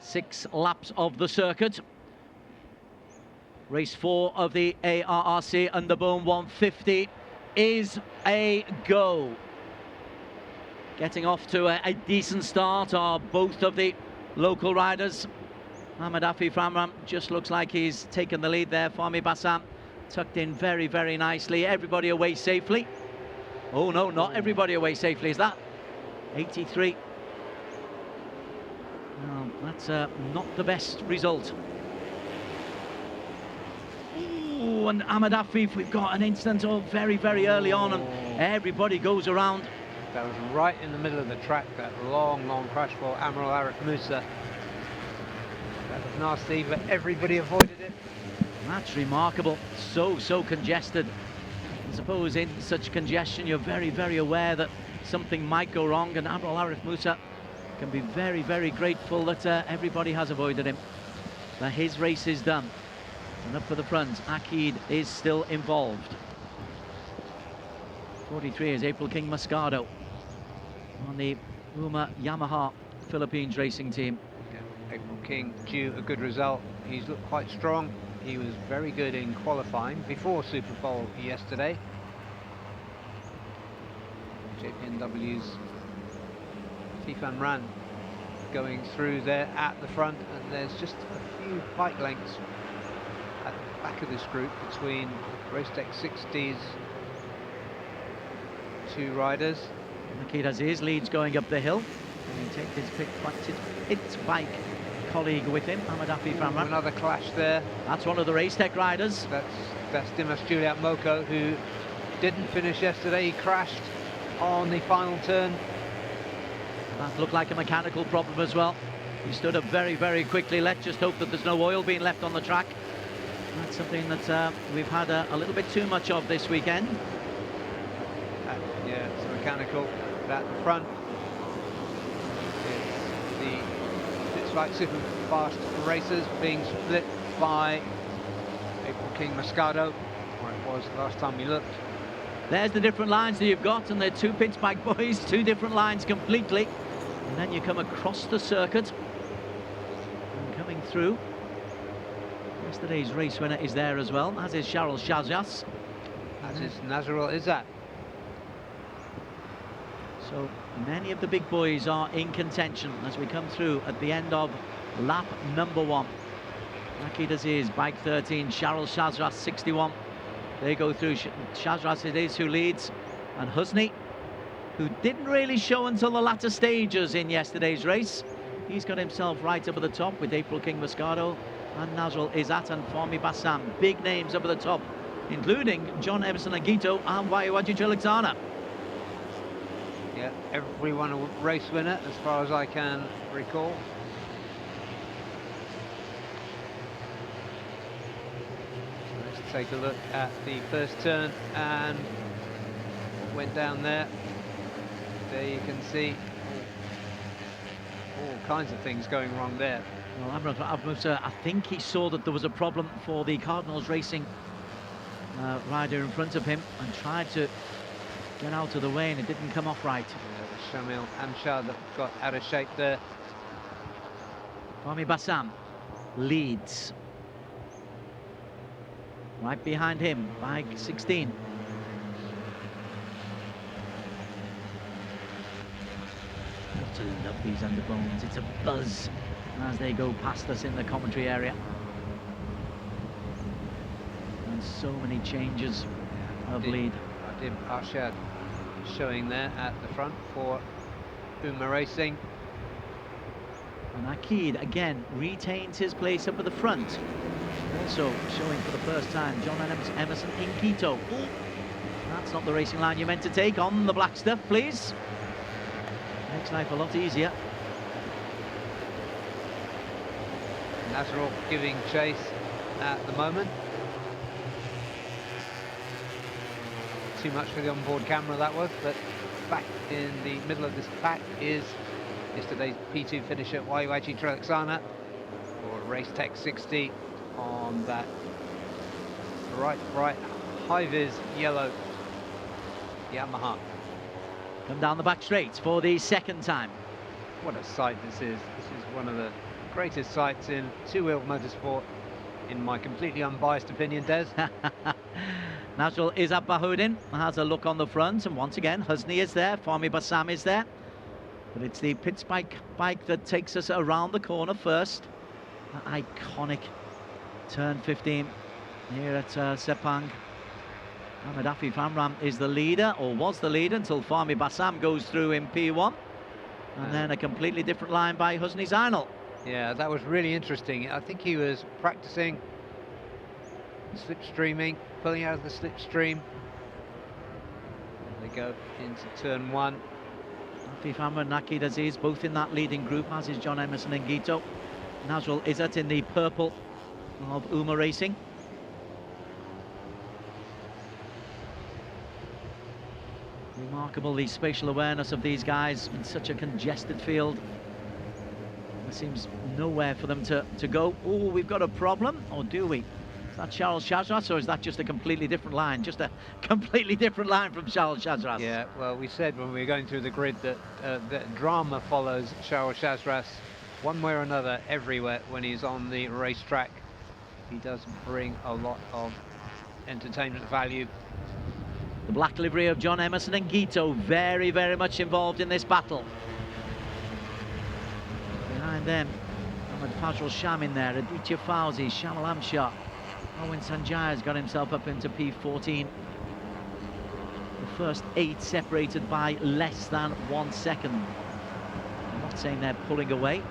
6 laps of the circuit. Race 4 of the ARRC Underbone 150 is a go. Getting off to a decent start are both of the local riders. Ahmed Afif Ramram just looks like he's taken the lead there. Fahmi Bassam tucked in very, very nicely. Everybody away safely. Oh no, not everybody away safely. Is that 83? No, that's not the best result. Ooh, and Ahmed Afif, we've got an incident very, very early on, and everybody goes around. That was right in the middle of the track, that long crash for Amiral Arif Musa. That was nasty, but everybody avoided it. That's remarkable. So congested. I suppose in such congestion, you're very, very aware that something might go wrong, and Amiral Arif Musa can be very, very grateful that everybody has avoided him. That his race is done. And up for the front, Akid is still involved. 43 is April King Moscato on the UMA Yamaha Philippines racing team. Yeah, April King due a good result. He's looked quite strong. He was very good in qualifying before Super Bowl yesterday. JPNW's Tifan Ran going through there at the front, and there's just a few bike lengths at the back of this group between Racetech 60's two riders. Akid Aziz leads going up the hill. And he takes his bike colleague with him, Ahmed Afif Ramram. Another clash there. That's one of the Racetech riders. That's Dimas Juliet Moko, who didn't finish yesterday. He crashed on the final turn. That looked like a mechanical problem as well. He stood up very, very quickly. Let's just hope that there's no oil being left on the track. That's something that we've had a little bit too much of this weekend. Yeah, it's mechanical. But at the front, it's like super fast racers being split by April King Moscato, where it was last time we looked. There's the different lines that you've got, and they're two pit bike boys, two different lines completely. And then you come across the circuit and coming through. Yesterday's race winner is there as well, as is Charles Shazas. As is Nazrul Izzat. So many of the big boys are in contention as we come through at the end of lap number 1. Akid Aziz, bike 13, Charles Shazras 61. They go through. Shazras it is who leads, and Husni, who didn't really show until the latter stages in yesterday's race. He's got himself right up at the top with April King Moscato and Nazrul Izzat and Fahmi Bassam. Big names up at the top, including John Emerson Agito and Waiwaji Chilixana. Yeah, everyone a race winner as far as I can recall. So let's take a look at the first turn and what went down there. There you can see all kinds of things going wrong there. Well, I think he saw that there was a problem for the Cardinals Racing rider in front of him and tried to get out of the way, and it didn't come off right. Yeah, Shamil Amshad that got out of shape there. Fahmi Bassam leads. Right behind him, bike 16. Got to love these underbones. It's a buzz as they go past us in the commentary area. And so many changes of lead. Adib Arshad showing there at the front for UMA Racing. And Akid again retains his place up at the front. Also showing for the first time John Emerson in Quito. Ooh, that's not the racing line you meant to take. On the black stuff, please. Makes life a lot easier. Nazrul giving chase at the moment. Too much for the onboard camera that was, but back in the middle of this pack is yesterday's P2 finisher Waiwaji Trelixana for Racetech 60 on that bright high-vis yellow Yamaha. Come down the back straight for the second time. What a sight this is. This is one of the greatest sights in two-wheel motorsport, in my completely unbiased opinion, Des. Najul Izzat Bahoudin has a look on the front, and once again Husni is there, Fahmi Bassam is there, but it's the pit bike that takes us around the corner first. That iconic turn 15 here at Sepang. Ahmed Afif Amram is the leader, or was the leader, until Fahmi Bassam goes through in P1, and then a completely different line by Husni Zainal. Yeah, that was really interesting. I think he was practicing slipstreaming, pulling out of the slipstream. They go into turn 1. Afif Amram and Nakid Aziz both in that leading group, as is John Emerson and Guito. Najul Izzat in the purple of Uma Racing. Remarkable, the spatial awareness of these guys in such a congested field. There seems nowhere for them to go. Oh, we've got a problem, or do we? Is that Charles Chazras, or is that just a completely different line? Just a completely different line from Charles Chazras. Yeah, well, we said when we were going through the grid that drama follows Charles Chazras one way or another everywhere when he's on the racetrack. He does bring a lot of entertainment value. The black livery of John Emerson and Guito very, very much involved in this battle. Behind them, Ahmed Fazrul Sham in there, Aditya Fauzi, Shamal Amshar. Owen Sanjay's got himself up into P14. The first 8 separated by less than 1 second. I'm not saying they're pulling away,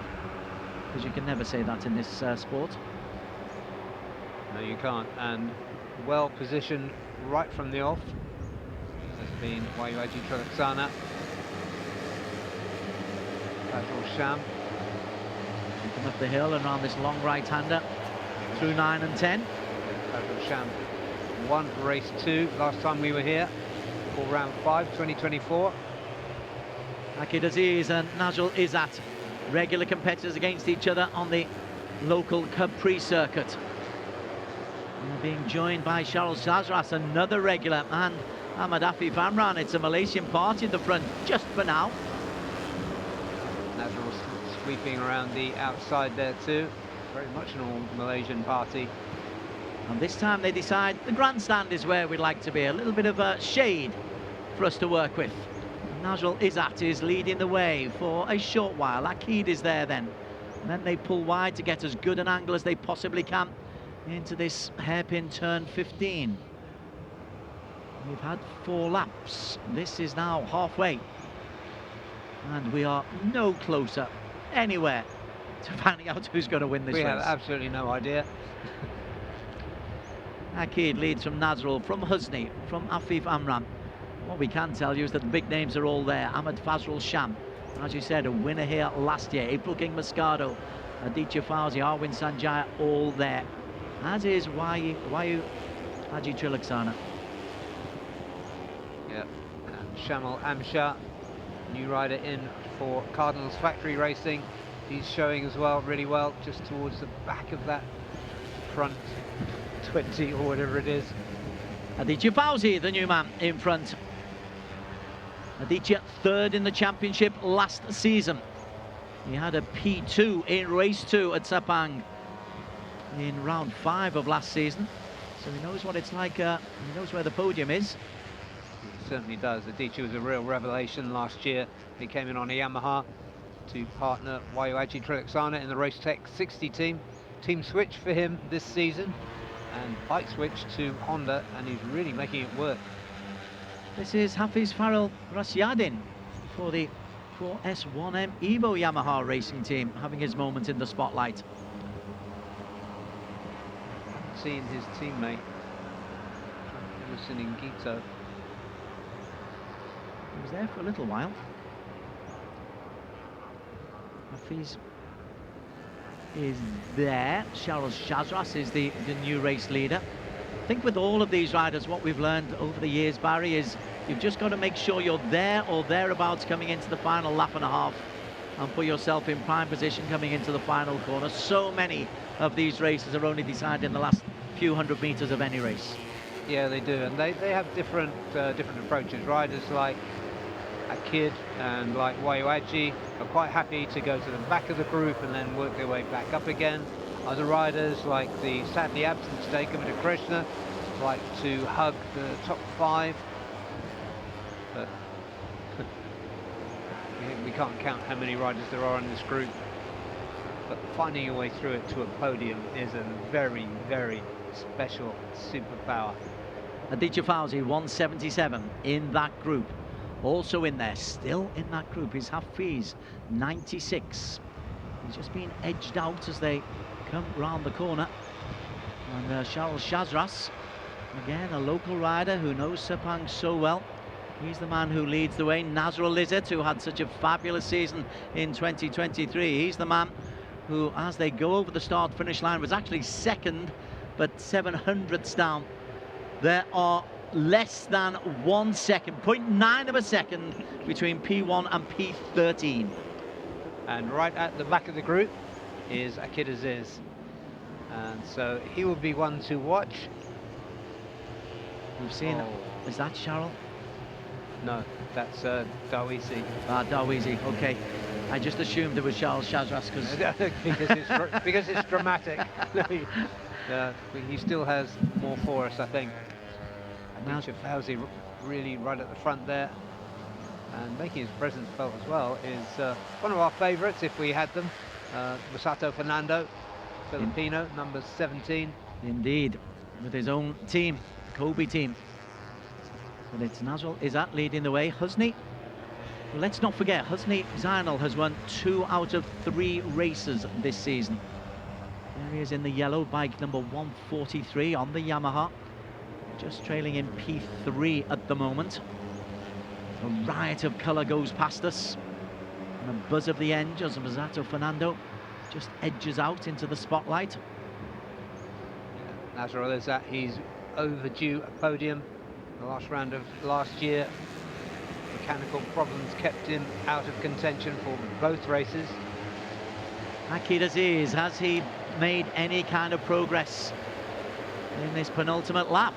because you can never say that in this sport. No, you can't. And well positioned right from the off has been Wayuaji Trelaksana. Fazrul Sham. Come up the hill and around this long right-hander through 9 and 10. Fazrul Sham won race 2 last time we were here for round 5, 2024. Nakid Aziz and Najul Izzat, regular competitors against each other on the local Capri circuit. And being joined by Charles Chazras, another regular, and Ahmed Afif Amram. It's a Malaysian party at the front, just for now. Nazrul sweeping around the outside there too. Very much an all-Malaysian party. And this time they decide the grandstand is where we'd like to be. A little bit of a shade for us to work with. Najul Izzat is leading the way for a short while. Akid is there then. And then they pull wide to get as good an angle as they possibly can into this hairpin turn 15. We've had 4 laps. This is now halfway. And we are no closer anywhere to finding out who's going to win this race. We have absolutely no idea. Akid leads from Nazrul, from Husni, from Afif Amram. What we can tell you is that the big names are all there. Ahmed Fazrul Sham, as you said, a winner here last year. April King Moscado, Aditya Fauzi, Arwin Sanjaya, all there. As is Wayu Haji Trilaksana. Yeah, and Shamal Amshar, new rider in for Cardinals Factory Racing. He's showing as well, really well, just towards the back of that front 20 or whatever it is. Aditya Fauzi, the new man in front. Aditya, 3rd in the championship last season. He had a P2 in race 2 at Sepang in round 5 of last season. So he knows what it's like, he knows where the podium is. He certainly does. Aditya was a real revelation last year. He came in on a Yamaha to partner Wayuaji Trilaksana in the Race Tech 60 team. Team switch for him this season, and bike switch to Honda, and he's really making it work. This is Hafiz Farrell Rasyadin for the 4S1M Evo Yamaha racing team, having his moment in the spotlight. Seeing his teammate Emerson Ingito. He was there for a little while. Hafiz is there. Charles Chazras is the new race leader. I think with all of these riders, what we've learned over the years, Barry, is you've just got to make sure you're there or thereabouts coming into the final lap and a half, and put yourself in prime position coming into the final corner. So many of these races are only decided in the last few hundred meters of any race. Yeah, they do, and they have different approaches. Riders like Kid and like Waiwaji are quite happy to go to the back of the group and then work their way back up again. Other riders, like the sadly absent today, Kumita Krishna, like to hug the top 5, but we can't count how many riders there are in this group. But finding your way through it to a podium is a very, very special superpower. Aditya Fauzi, 177 in that group. Also in there, still in that group, is Hafiz, 96. He's just been edged out as they come round the corner. And Charles Chazras, again, a local rider who knows Sepang so well. He's the man who leads the way. Nazrul Izzat, who had such a fabulous season in 2023. He's the man who, as they go over the start-finish line, was actually second, but 700ths down. There are less than 1 second, 0.9 of a second between P1 and P13. And right at the back of the group is Akid Aziz. And so he will be one to watch. We've seen, is that Cheryl? No, that's Darwisi. Darwizi, okay. I just assumed it was Charles Chazras because it's dramatic. He still has more for us, I think. Aditya Fauzi really right at the front there, and making his presence felt as well is one of our favourites if we had them, Masato Fernando, Filipino, number 17. Indeed, with his own team, Kobe team. But it's Nazrul Izzat leading the way. Husni, well, let's not forget, Husni Zainal has won 2 out of 3 races this season. There he is in the yellow, bike number 143 on the Yamaha. Just trailing in P3 at the moment. A riot of colour goes past us. And a buzz of the end as Masato Fernando just edges out into the spotlight. Nazrul Izzat, he's overdue a podium. The last round of last year, mechanical problems kept him out of contention for both races. Akid Aziz, has he made any kind of progress in this penultimate lap?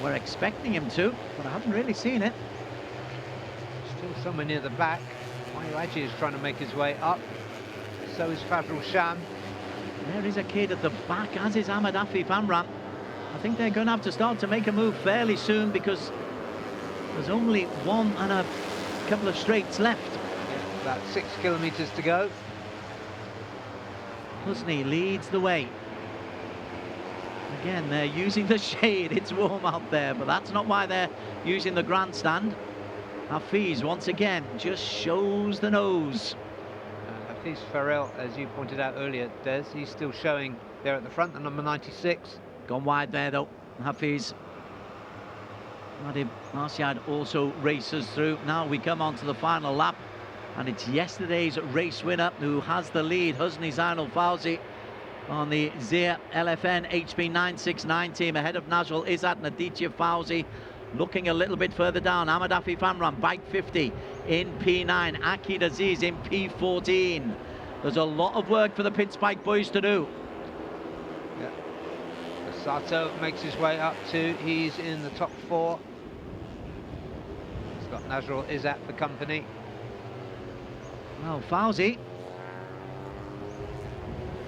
We're expecting him to, but I haven't really seen it. Still somewhere near the back. Waiwaji is trying to make his way up. So is Fazrul Sham. There is a kid at the back, as is Ahmed Afif Amran. I think they're going to have to start to make a move fairly soon because there's only 1 and a couple of straights left. Yeah, about 6 kilometres to go. Husni leads the way. Again, they're using the shade. It's warm out there, but that's not why they're using the grandstand. Hafiz, once again, just shows the nose. Hafiz Farrell, as you pointed out earlier, Des, he's still showing there at the front, the number 96. Gone wide there, though, Hafiz. Nadib Marciad also races through. Now we come on to the final lap, and it's yesterday's race winner who has the lead, Husni Zainal Fauzi, on the Zia LFN HB 969 team, ahead of Nazrul Izzat and Aditya Fauzi. Looking a little bit further down, Ahmed Afif Amran, bike 50 in P9, Akid Aziz in P14. There's a lot of work for the Pit Spike boys to do. Yeah. Sato makes his way up to, he's in the top 4. He's got Nazrul Izzat for company. Well, Fauzi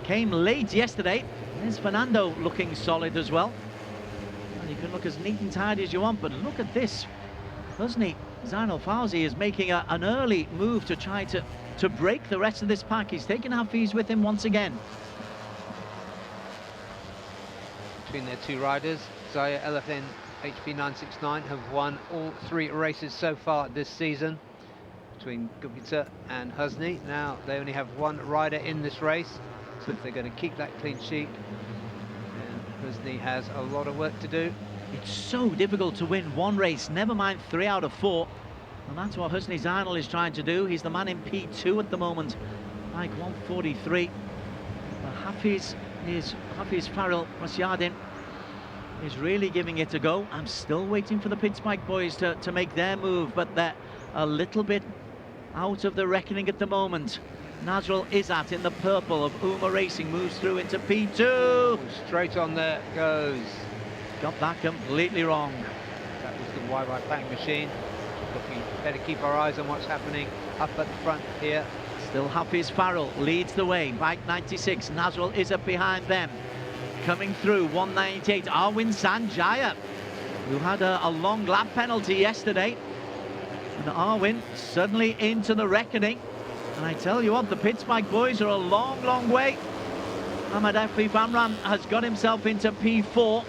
came late yesterday. There's Fernando looking solid as well. Well, you can look as neat and tidy as you want, but look at this. Husni Zainal Fauzi is making an early move to try to break the rest of this pack. He's taken Hafiz with him once again. Between their 2 riders, Zaya LFN HP 969 have won all 3 races so far this season. Between Gupita and Husni, now they only have 1 rider in this race. So if they're going to keep that clean sheet, then Husni has a lot of work to do. It's so difficult to win 1 race, never mind 3 out of 4. And that's what Husni Zainal is trying to do. He's the man in P2 at the moment, like 143. Hafiz Farrell Rashadin is really giving it a go. I'm still waiting for the Pit Spike boys to make their move, but they're a little bit out of the reckoning at the moment. Nazrul Izzat in the purple of Uma Racing moves through into P2. Ooh, straight on there goes. Got that completely wrong. That was the YY Bank machine. But we better keep our eyes on what's happening up at the front here. Still Hafiz Farrell leads the way. Bike 96, Nazrul is up behind them. Coming through, 198, Arwin Sanjaya, who had a long lap penalty yesterday. And Arwin suddenly into the reckoning. And I tell you what, the Pittsbike boys are a long way. Ahmed Afif Amram has got himself into P4.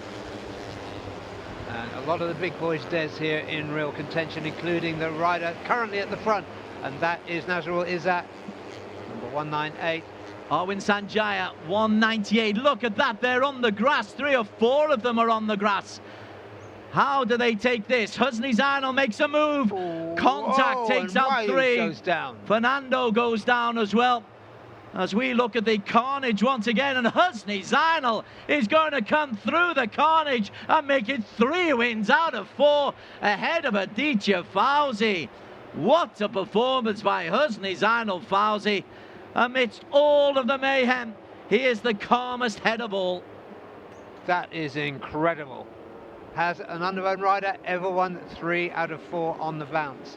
And a lot of the big boys, Des, here in real contention, including the rider currently at the front. And that is Nazrul Izzat, number 198. Arwin Sanjaya, 198. Look at that, they're on the grass. 3 or 4 of them are on the grass. How do they take this? Husni Zainal makes a move. Contact takes out 3. Goes down. Fernando goes down as well. As we look at the carnage once again, and Husni Zainal is going to come through the carnage and make it 3 wins out of 4 ahead of Aditya Fauzi. What a performance by Husni Zainal Fauzi. Amidst all of the mayhem, he is the calmest head of all. That is incredible. Has an underbone rider ever won 3 out of 4 on the bounce?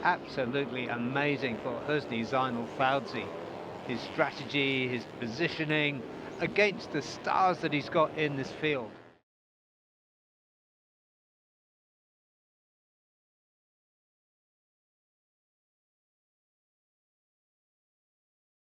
Absolutely amazing for Husni Zainal Fauzi. His strategy, his positioning against the stars that he's got in this field.